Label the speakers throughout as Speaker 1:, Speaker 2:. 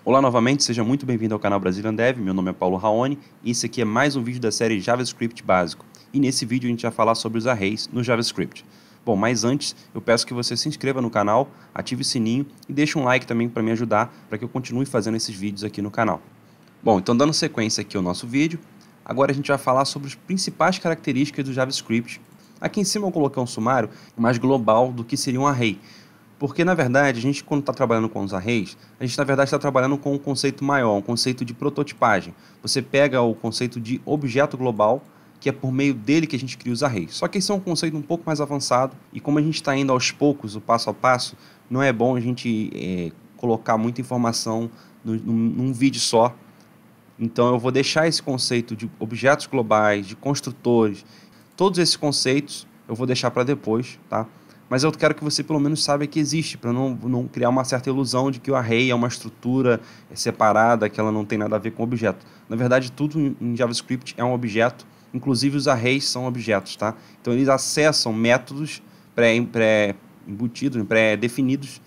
Speaker 1: Olá novamente, seja muito bem-vindo ao canal Brazilian Dev, meu nome é Paulo Raoni e esse aqui é mais um vídeo da série JavaScript básico. E nesse vídeo a gente vai falar sobre os arrays no JavaScript. Bom, mas antes eu peço que você se inscreva no canal, ative o sininho e deixe um like também para me ajudar, para que eu continue fazendo esses vídeos aqui no canal. Bom, então dando sequência aqui ao nosso vídeo, agora a gente vai falar sobre as principais características do JavaScript. Aqui em cima eu coloquei um sumário mais global do que seria um array. Porque, na verdade, a gente, quando está trabalhando com os arrays, a gente, na verdade, está trabalhando com um conceito maior, um conceito de prototipagem. Você pega o conceito de objeto global, que é por meio dele que a gente cria os arrays. Só que esse é um conceito um pouco mais avançado, e como a gente está indo aos poucos, o passo a passo, não é bom a gente colocar muita informação num vídeo só. Então, eu vou deixar esse conceito de objetos globais, de construtores, todos esses conceitos eu vou deixar para depois, tá? Mas eu quero que você pelo menos saiba que existe, para não criar uma certa ilusão de que o array é uma estrutura separada, que ela não tem nada a ver com o objeto. Na verdade, tudo em JavaScript é um objeto, inclusive os arrays são objetos, tá? Então eles acessam métodos pré-embutidos, pré-definidos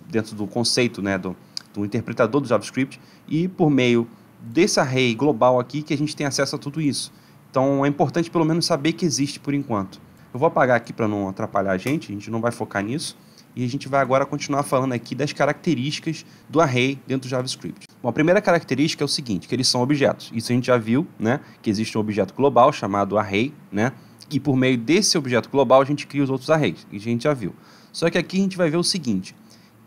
Speaker 1: dentro do conceito, né, do interpretador do JavaScript, e por meio desse array global aqui que a gente tem acesso a tudo isso. Então é importante pelo menos saber que existe por enquanto. Eu vou apagar aqui para não atrapalhar a gente não vai focar nisso. E a gente vai agora continuar falando aqui das características do array dentro do JavaScript. Bom, a primeira característica é o seguinte, que eles são objetos. Isso a gente já viu, né? Que existe um objeto global chamado array, né? E por meio desse objeto global a gente cria os outros arrays. Isso a gente já viu. Só que aqui a gente vai ver o seguinte,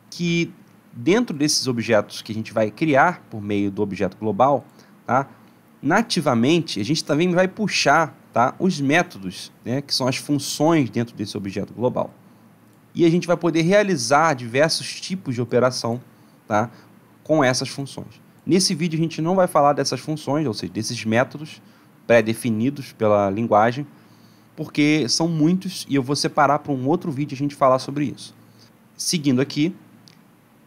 Speaker 1: que dentro desses objetos que a gente vai criar por meio do objeto global, tá? Nativamente a gente também vai puxar, tá, os métodos, né, que são as funções dentro desse objeto global. E a gente vai poder realizar diversos tipos de operação, tá, com essas funções. Nesse vídeo a gente não vai falar dessas funções, ou seja, desses métodos pré-definidos pela linguagem, porque são muitos e eu vou separar para um outro vídeo a gente falar sobre isso. Seguindo aqui,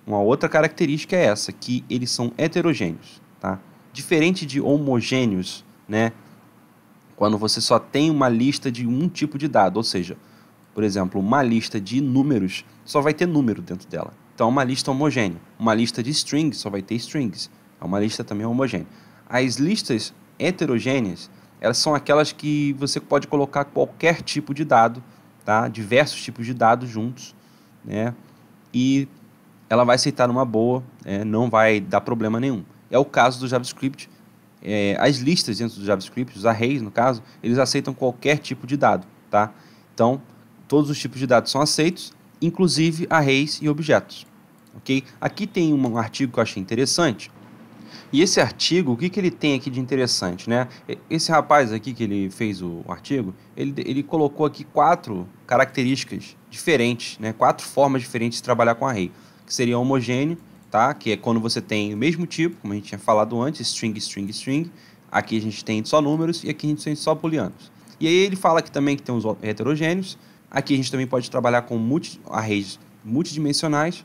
Speaker 1: uma outra característica é essa, que eles são heterogêneos, tá? Diferente de homogêneos, né? Quando você só tem uma lista de um tipo de dado, ou seja, por exemplo, uma lista de números só vai ter número dentro dela. Então, é uma lista homogênea. Uma lista de strings só vai ter strings. É uma lista também homogênea. As listas heterogêneas, elas são aquelas que você pode colocar qualquer tipo de dado, tá? Diversos tipos de dados juntos, né? E ela vai aceitar numa boa, não vai dar problema nenhum. É o caso do JavaScript. As listas dentro do JavaScript, os arrays no caso, eles aceitam qualquer tipo de dado, tá? Então, todos os tipos de dados são aceitos, inclusive arrays e objetos, ok? Aqui tem um artigo que eu achei interessante, e esse artigo, o que ele tem aqui de interessante, né? Esse rapaz aqui que ele fez o artigo, ele colocou aqui 4 características diferentes, né? 4 formas diferentes de trabalhar com array, que seria homogêneo, tá? Que é quando você tem o mesmo tipo, como a gente tinha falado antes, string, string, string. Aqui a gente tem só números e aqui a gente tem só booleanos. E aí ele fala aqui também que tem os heterogêneos. Aqui a gente também pode trabalhar com arrays multidimensionais,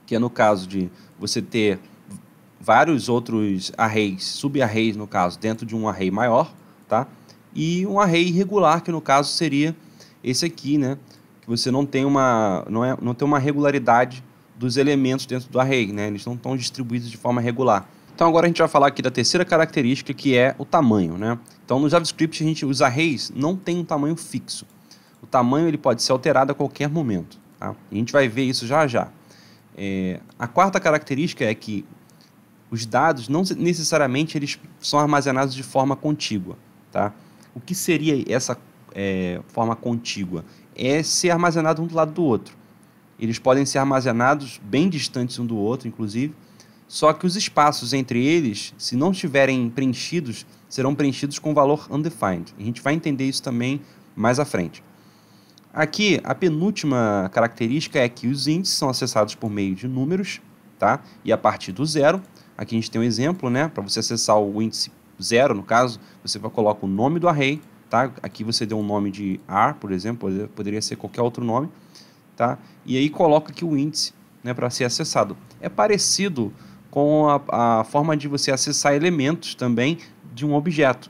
Speaker 1: que é no caso de você ter vários outros arrays, sub-arrays no caso, dentro de um array maior, tá? E um array irregular, que no caso seria esse aqui, né? Que você não tem não tem uma regularidade dos elementos dentro do array, né? Eles não estão distribuídos de forma regular. Então agora a gente vai falar aqui da terceira característica, que é o tamanho, né? Então no JavaScript os arrays não têm um tamanho fixo. O tamanho ele pode ser alterado a qualquer momento, tá? E a gente vai ver isso já já. A quarta característica é que os dados não necessariamente eles são armazenados de forma contígua, tá? O que seria essa forma contígua? É ser armazenado um do lado do outro. Eles podem ser armazenados bem distantes um do outro, inclusive, só que os espaços entre eles, se não estiverem preenchidos, serão preenchidos com valor undefined. A gente vai entender isso também mais à frente. Aqui, a penúltima característica é que os índices são acessados por meio de números, tá? E a partir do zero. Aqui a gente tem um exemplo, né? Para você acessar o índice 0, no caso, você coloca o nome do array, tá? Aqui você deu um nome de ar, por exemplo, poderia ser qualquer outro nome. Tá? E aí coloca aqui o índice, né, para ser acessado. É parecido com a forma de você acessar elementos também de um objeto.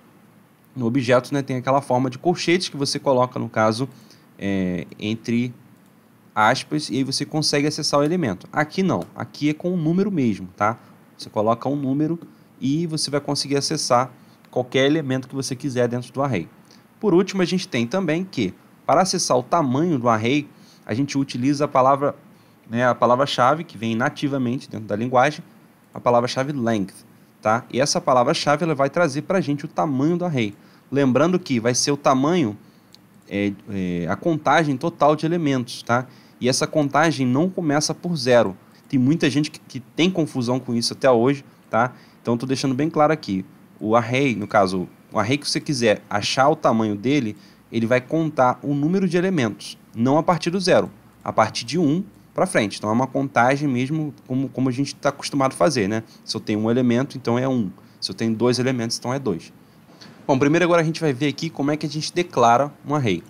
Speaker 1: No objeto, né, tem aquela forma de colchetes que você coloca, no caso, entre aspas, e aí você consegue acessar o elemento. Aqui não, aqui é com o número mesmo, tá? Você coloca um número e você vai conseguir acessar qualquer elemento que você quiser dentro do array. Por último, a gente tem também que, para acessar o tamanho do array, a gente utiliza a palavra, né, a palavra-chave que vem nativamente dentro da linguagem, a palavra-chave length, tá? E essa palavra-chave ela vai trazer para a gente o tamanho do array. Lembrando que vai ser o tamanho, a contagem total de elementos, tá? E essa contagem não começa por 0. Tem muita gente que tem confusão com isso até hoje, tá? Então, estou deixando bem claro aqui. O array, no caso, o array que você quiser achar o tamanho dele, ele vai contar o número de elementos, não a partir do 0, a partir de 1 para frente. Então, é uma contagem mesmo como a gente está acostumado a fazer, né? Se eu tenho um elemento, então é 1. Se eu tenho 2 elementos, então é 2. Bom, primeiro agora a gente vai ver aqui como é que a gente declara um array.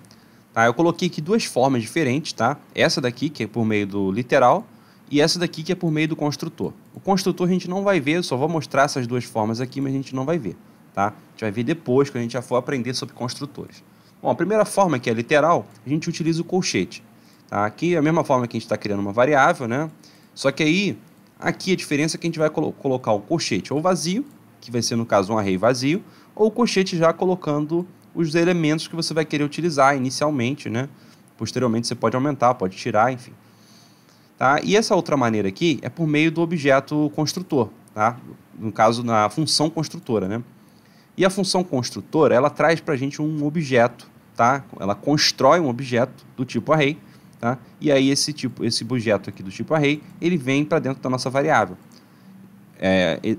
Speaker 1: Tá? Eu coloquei aqui duas formas diferentes, tá? Essa daqui, que é por meio do literal, e essa daqui, que é por meio do construtor. O construtor a gente não vai ver, eu só vou mostrar essas duas formas aqui, mas a gente não vai ver, tá? A gente vai ver depois, quando a gente já for aprender sobre construtores. Bom, a primeira forma, que é literal, a gente utiliza o colchete. Tá? Aqui é a mesma forma que a gente está criando uma variável, né? Só que aí, aqui a diferença é que a gente vai colocar o colchete ou vazio, que vai ser, no caso, um array vazio, ou o colchete já colocando os elementos que você vai querer utilizar inicialmente, né? Posteriormente você pode aumentar, pode tirar, enfim. Tá? E essa outra maneira aqui é por meio do objeto construtor, tá? No caso, na função construtora, né? E a função construtora, ela traz para a gente um objeto, tá? Ela constrói um objeto do tipo array, tá? E aí esse objeto aqui do tipo array, ele vem para dentro da nossa variável.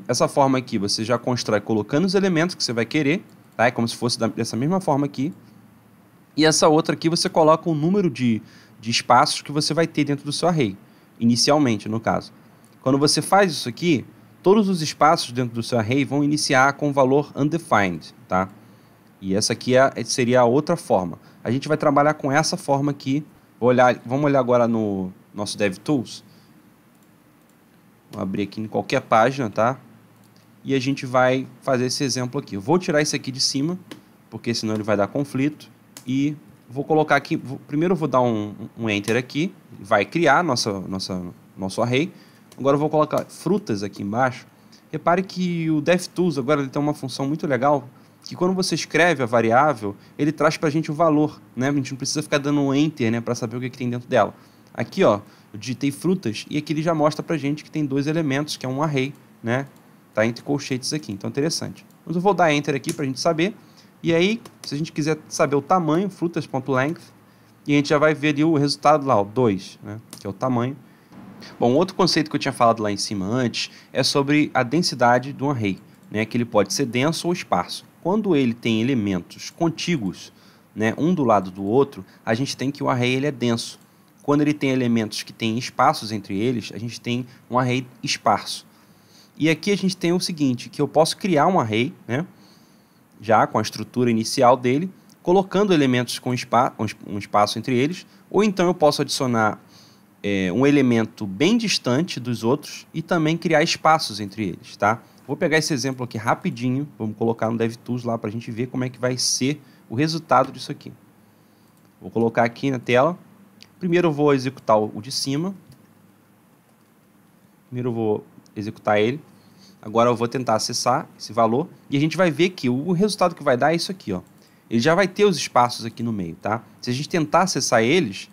Speaker 1: Essa forma aqui você já constrói colocando os elementos que você vai querer, tá? É como se fosse dessa mesma forma aqui. E essa outra aqui você coloca o número de espaços que você vai ter dentro do seu array, inicialmente, no caso. Quando você faz isso aqui, todos os espaços dentro do seu array vão iniciar com o valor undefined, tá? E essa aqui seria a outra forma. A gente vai trabalhar com essa forma aqui. Vamos olhar agora no nosso DevTools. Vou abrir aqui em qualquer página, tá? E a gente vai fazer esse exemplo aqui. Eu vou tirar esse aqui de cima, porque senão ele vai dar conflito. E vou colocar aqui, primeiro eu vou dar um Enter aqui, vai criar nosso array. Agora eu vou colocar frutas aqui embaixo. Repare que o DevTools agora ele tem uma função muito legal, que quando você escreve a variável, ele traz para a gente o valor, né? A gente não precisa ficar dando um Enter, né, para saber o que tem dentro dela. Aqui, ó, eu digitei frutas e aqui ele já mostra para a gente que tem dois elementos, que é um array, né? Tá entre colchetes aqui, então interessante. Mas eu vou dar Enter aqui para a gente saber. E aí, se a gente quiser saber o tamanho, frutas.length, e a gente já vai ver ali o resultado lá, ó, 2, né, que é o tamanho. Bom, outro conceito que eu tinha falado lá em cima antes é sobre a densidade de um array, né, que ele pode ser denso ou esparso. Quando ele tem elementos contíguos, né, um do lado do outro, a gente tem que o array ele é denso. Quando ele tem elementos que têm espaços entre eles, a gente tem um array esparso. E aqui a gente tem o seguinte, que eu posso criar um array, né, já com a estrutura inicial dele, colocando elementos com um espaço entre eles, ou então eu posso adicionar um elemento bem distante dos outros e também criar espaços entre eles, tá? Vou pegar esse exemplo aqui rapidinho, vamos colocar no DevTools lá para a gente ver como é que vai ser o resultado disso aqui. Vou colocar aqui na tela. Primeiro eu vou executar o de cima. Primeiro eu vou executar ele. Agora eu vou tentar acessar esse valor e a gente vai ver que o resultado que vai dar é isso aqui, ó. Ele já vai ter os espaços aqui no meio, tá? Se a gente tentar acessar eles,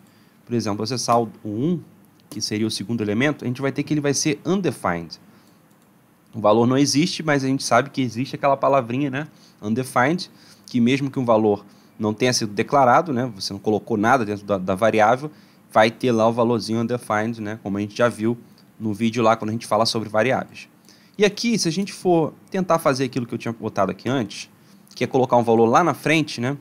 Speaker 1: por exemplo, acessar o 1, que seria o segundo elemento, a gente vai ter que ele vai ser undefined. O valor não existe, mas a gente sabe que existe aquela palavrinha, né? Undefined, que mesmo que um valor não tenha sido declarado, né? Você não colocou nada dentro da variável, vai ter lá o valorzinho undefined, né? Como a gente já viu no vídeo lá quando a gente fala sobre variáveis. E aqui, se a gente for tentar fazer aquilo que eu tinha botado aqui antes, que é colocar um valor lá na frente, né?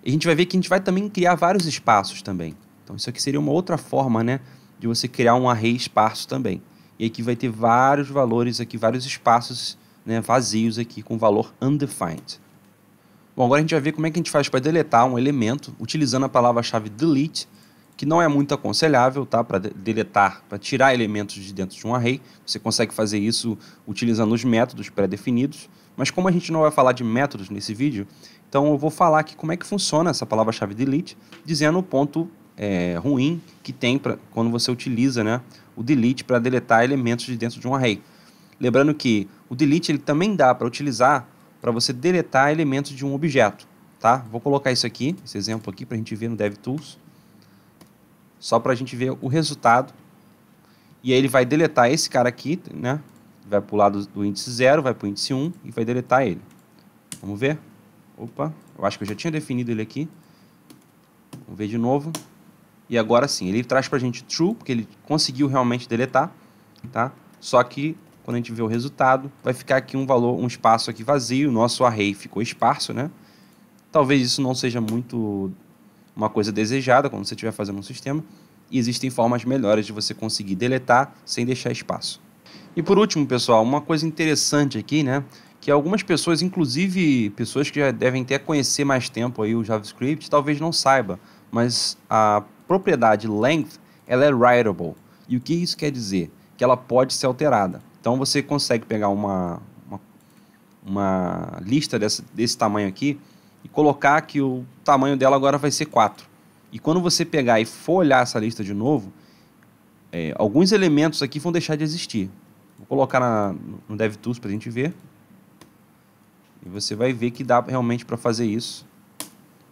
Speaker 1: A gente vai ver que a gente vai também criar vários espaços também. Então, isso aqui seria uma outra forma, né, de você criar um array esparso também. E aqui vai ter vários valores aqui, vários espaços, né, vazios aqui com valor undefined. Bom, agora a gente vai ver como é que a gente faz para deletar um elemento utilizando a palavra-chave delete, que não é muito aconselhável, tá? Para deletar, para tirar elementos de dentro de um array. Você consegue fazer isso utilizando os métodos pré-definidos, mas como a gente não vai falar de métodos nesse vídeo, então eu vou falar aqui como é que funciona essa palavra-chave delete, dizendo o ponto ruim que tem quando você utiliza, né, o delete para deletar elementos de dentro de um array. Lembrando que o delete ele também dá para utilizar para você deletar elementos de um objeto. Tá? Vou colocar isso aqui, esse exemplo aqui, para a gente ver no DevTools. Só para a gente ver o resultado. E aí ele vai deletar esse cara aqui, né? Vai para o lado do índice 0, vai para o índice 1 e vai deletar ele. Vamos ver? Opa, eu acho que eu já tinha definido ele aqui. Vamos ver de novo. E agora sim, ele traz para a gente true, porque ele conseguiu realmente deletar. Tá? Só que quando a gente vê o resultado, vai ficar aqui um espaço aqui vazio. O nosso array ficou esparso, né? Talvez isso não seja muito uma coisa desejada quando você estiver fazendo um sistema. E existem formas melhores de você conseguir deletar sem deixar espaço. E por último, pessoal, uma coisa interessante aqui, né? Que algumas pessoas, inclusive pessoas que já devem até conhecer mais tempo aí o JavaScript, talvez não saiba. Mas a propriedade length, ela é writable. E o que isso quer dizer? Que ela pode ser alterada. Então você consegue pegar uma lista desse tamanho aqui e colocar que o tamanho dela agora vai ser 4. E quando você pegar e for olhar essa lista de novo, alguns elementos aqui vão deixar de existir. Vou colocar no DevTools para a gente ver. E você vai ver que dá realmente para fazer isso.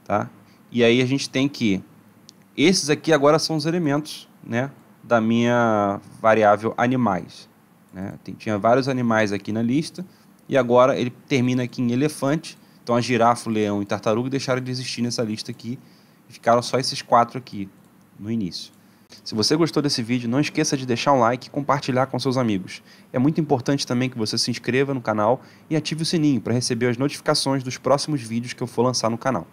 Speaker 1: Tá? E aí a gente tem que... Esses aqui agora são os elementos, né, da minha variável animais. Né? Tinha vários animais aqui na lista. E agora ele termina aqui em elefante. Então a girafa, o leão e tartaruga deixaram de existir nessa lista aqui. E ficaram só esses 4 aqui no início. Se você gostou desse vídeo, não esqueça de deixar um like e compartilhar com seus amigos. É muito importante também que você se inscreva no canal e ative o sininho para receber as notificações dos próximos vídeos que eu for lançar no canal.